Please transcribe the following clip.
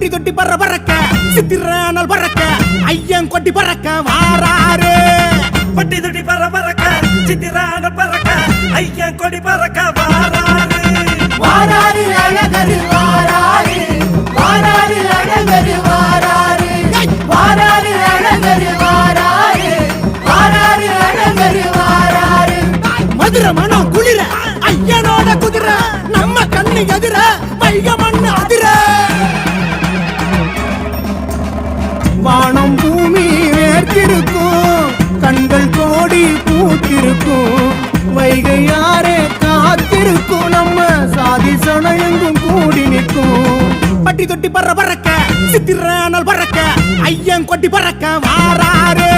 பட்டி தொட்டி பற பறக்க சித்திரானல் பறக்க ஐயன் கொட்டி பறக்க வாராரு பட்டி தொட்டி பற பறக்க சித்திரானல் பறக்க ஐயன் கொடி பறக்க வாராரு வாராரு அழகரு வாராரு வாராரு அழகரு வாராரு வாராரு அழகரு வாராரு வாராரு அழகரு வாராரு மதுரை மனம் குளிர ஐயனோட குதிரை நம்ம கண்ணு எதிர வைக மண்ணு அதிர வானம் பூமி வேர்த்திருக்கும் கண்கள் கோடி பூத்திருக்கும் வைகை யாரே காத்திருக்கும் நம்ம சாதி சனயங்கும் கூடி நிற்கும் பட்டி தொட்டி பற பறக்க சித்திரானல் பறக்க ஐயன் கொட்டி பறக்க வாராரு